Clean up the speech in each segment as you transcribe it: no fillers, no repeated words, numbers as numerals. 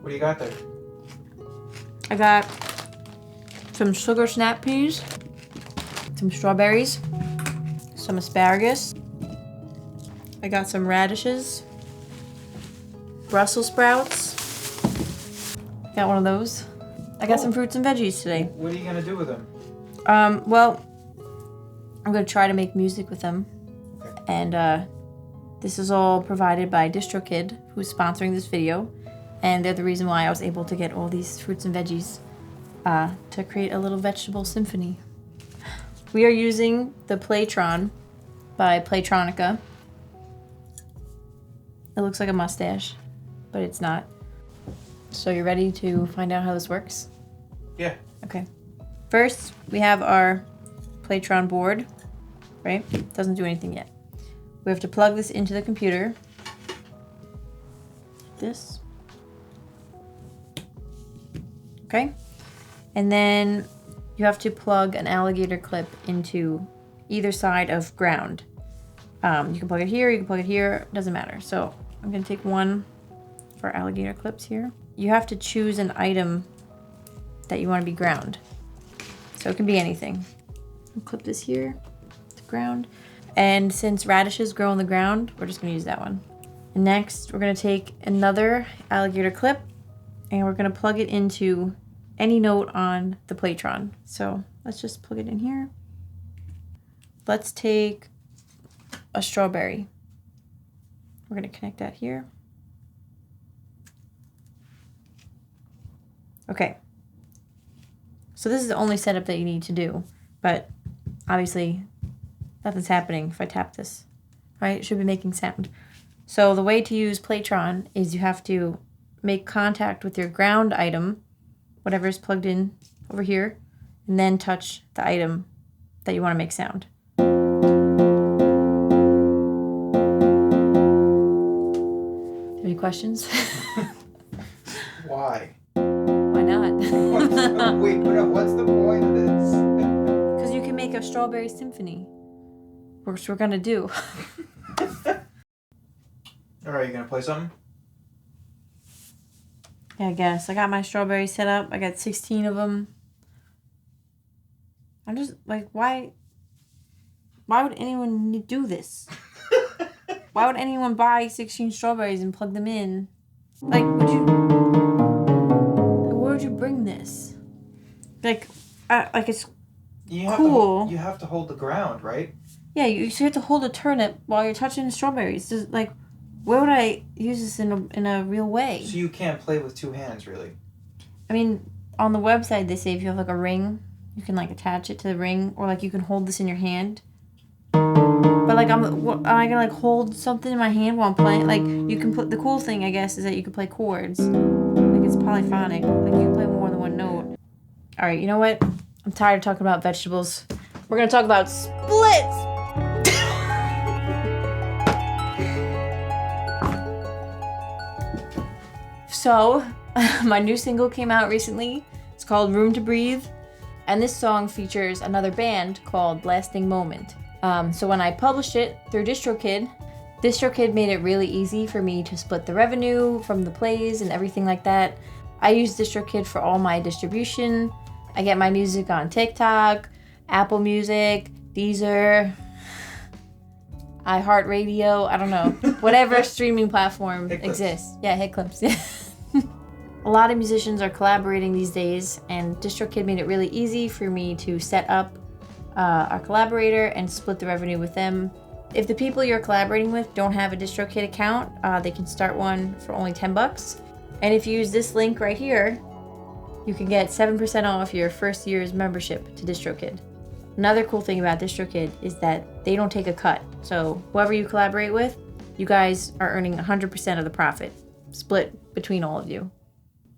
What do you got there? I got some sugar snap peas, some strawberries, some asparagus. I got some radishes, Brussels sprouts. Got one of those. I got some fruits and veggies today. What are you gonna do with them? Well, I'm gonna try to make music with them. Okay. And this is all provided by DistroKid, who's sponsoring this video. And they're the reason why I was able to get all these fruits and veggies to create a little vegetable symphony. We are using the Playtron by Playtronica. It looks like a mustache, but it's not. So you're ready to find out how this works? Yeah. Okay. First, we have our Playtron board, right? Doesn't do anything yet. We have to plug this into the computer. This. Okay. And then you have to plug an alligator clip into either side of ground. You can plug it here, you can plug it here, doesn't matter. So I'm gonna take one of our alligator clips here. You have to choose an item that you want to be ground. So it can be anything. I'll clip this here to ground. And since radishes grow on the ground, we're just gonna use that one. And next, we're gonna take another alligator clip and we're gonna plug it into any note on the Playtron. So let's just plug it in here. Let's take a strawberry. We're gonna connect that here. Okay. So this is the only setup that you need to do, but obviously nothing's happening if I tap this, right? It should be making sound. So the way to use Playtron is you have to make contact with your ground item, whatever is plugged in over here, and then touch the item that you want to make sound. Any questions? Why? Why not? Wait, what's the point of this? Because you can make a strawberry symphony, which we're gonna do. Alright, you gonna play something? Yeah, I guess. I got my strawberries set up. I got 16 of them. I'm just like, why would anyone do this? Why would anyone buy 16 strawberries and plug them in? Like, where would you bring this? Like it's cool. You have to hold the ground, right? Yeah, you have to hold a turnip while you're touching the strawberries. Just like, where would I use this in a real way? So you can't play with two hands, really? I mean, on the website, they say if you have like a ring, you can like attach it to the ring, or like you can hold this in your hand. But like, am I gonna like hold something in my hand while I'm playing? Like, you can put, the cool thing, I guess, is that you can play chords. Like, it's polyphonic. Like, you can play more than one note. All right, you know what? I'm tired of talking about vegetables. We're gonna talk about splits. So, my new single came out recently. It's called Room to Breathe. And this song features another band called Lasting Moment. So when I published it through DistroKid made it really easy for me to split the revenue from the plays and everything like that. I use DistroKid for all my distribution. I get my music on TikTok, Apple Music, Deezer, iHeartRadio, I don't know, whatever streaming platform exists. Yeah, hit clips. A lot of musicians are collaborating these days, and DistroKid made it really easy for me to set up our collaborator and split the revenue with them. If the people you're collaborating with don't have a DistroKid account, they can start one for only $10. And if you use this link right here, you can get 7% off your first year's membership to DistroKid. Another cool thing about DistroKid is that they don't take a cut. So whoever you collaborate with, you guys are earning 100% of the profit, split between all of you.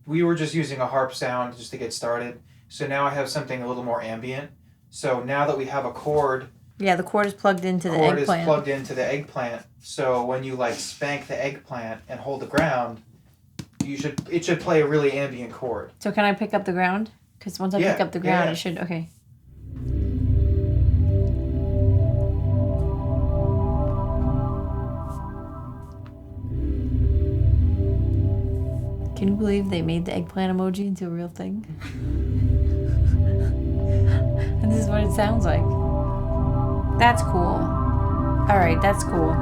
We were just using a harp sound just to get started. So now I have something a little more ambient. So now that we have a chord... Yeah, the cord is plugged into the eggplant. Cord is plugged into the eggplant. So when you like spank the eggplant and hold the ground, it should play a really ambient chord. So can I pick up the ground? Because once I pick up the ground, it should... Okay. Can you believe they made the eggplant emoji into a real thing? And this is what it sounds like. That's cool. Alright, that's cool.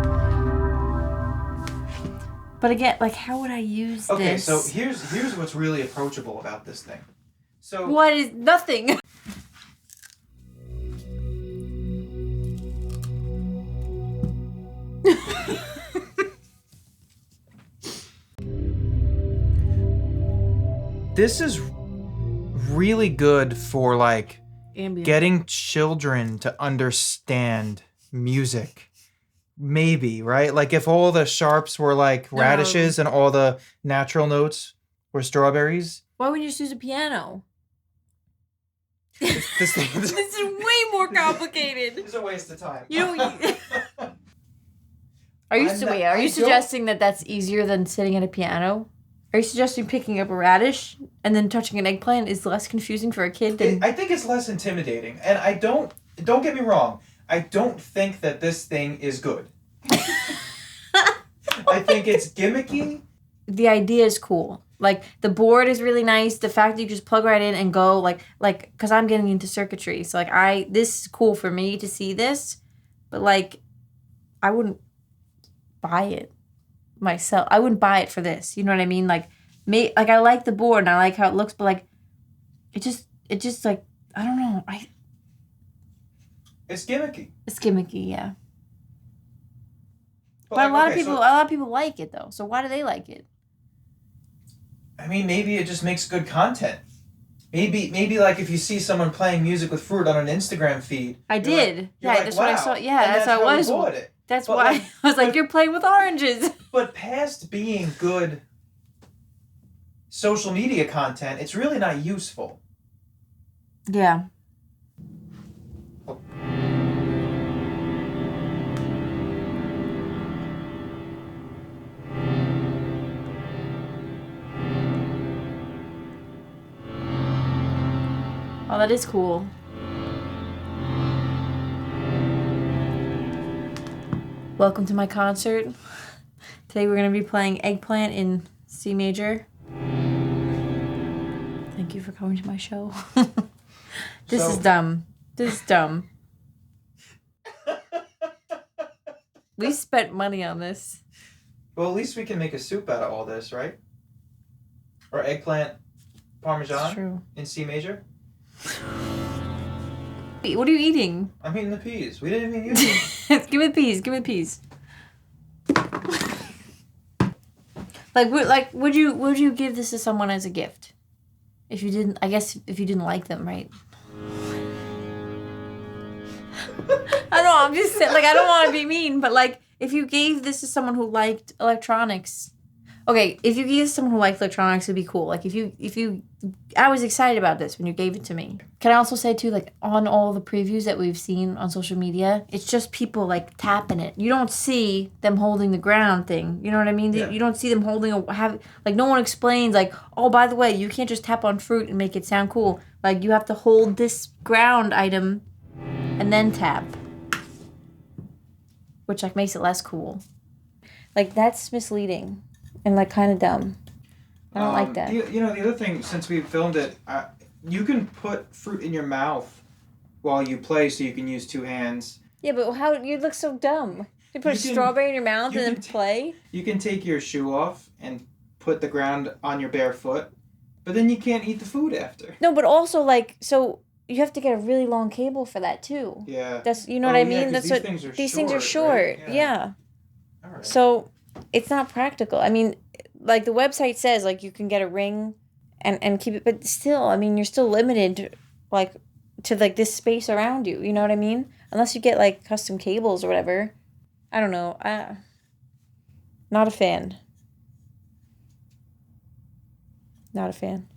But again, like, how would I use Okay, this? so here's what's really approachable about this thing. So What is nothing? this is really good for like Ambient. getting children to understand music. Maybe, right? Like if all the sharps were like radishes and all the natural notes were strawberries. Why wouldn't you just use a piano? This thing This is way more complicated. It's a waste of time. You know. Are you suggesting that that's easier than sitting at a piano? Are you suggesting picking up a radish and then touching an eggplant is less confusing for a kid than... I think it's less intimidating. And I don't get me wrong, I don't think that this thing is good. I think it's gimmicky. The idea is cool. Like, the board is really nice. The fact that you just plug right in and go, like, because I'm getting into circuitry. So, like, this is cool for me to see this. But, like, I wouldn't buy it myself. I wouldn't buy it for this. You know what I mean? Like, I like the board and I like how it looks, but, like, it just, like, I don't know. It's gimmicky. It's gimmicky, yeah. But like, a lot of people like it, though. So why do they like it? I mean, maybe it just makes good content. Maybe like if you see someone playing music with fruit on an Instagram feed. I did. Like, that's what I saw. Yeah, and that's how it was. bought it. That's why I was like, you're playing with oranges. But past being good social media content, it's really not useful. Yeah. Oh, that is cool. Welcome to my concert. Today we're going to be playing Eggplant in C major. Thank you for coming to my show. This is dumb. This is dumb. We spent money on this. Well, at least we can make a soup out of all this, right? Or eggplant parmesan in C major. What are you eating? I'm eating the peas. We didn't even use them. Give me the peas. Give me the peas. Like, would you give this to someone as a gift? If you didn't, I guess if you didn't like them, right? I don't know. I'm just saying, like, I don't want to be mean, but like, if you gave this to someone who liked electronics. Okay, if you gave this to someone who liked electronics, it'd be cool. Like, if you, I was excited about this when you gave it to me. Can I also say, too, like, on all the previews that we've seen on social media, it's just people, like, tapping it. You don't see them holding the ground thing. You know what I mean? Yeah. You don't see them holding like, no one explains, like, oh, by the way, you can't just tap on fruit and make it sound cool. Like, you have to hold this ground item and then tap. Which, like, makes it less cool. Like, that's misleading. And, like, kind of dumb. I don't like that. The other thing, since we filmed it, you can put fruit in your mouth while you play, so you can use two hands. Yeah, but how... You look so dumb. You put a strawberry in your mouth and then play? You can take your shoe off and put the ground on your bare foot, but then you can't eat the food after. No, but also, like, so... You have to get a really long cable for that, too. Yeah. That's... You know what I mean? That's these what... Things are these short, things are short. right? Yeah. All right. So... It's not practical. I mean, like, the website says, like, you can get a ring and keep it, but still, I mean, you're still limited, like, to, like, this space around you. You know what I mean? Unless you get, like, custom cables or whatever. I don't know. Not a fan. Not a fan.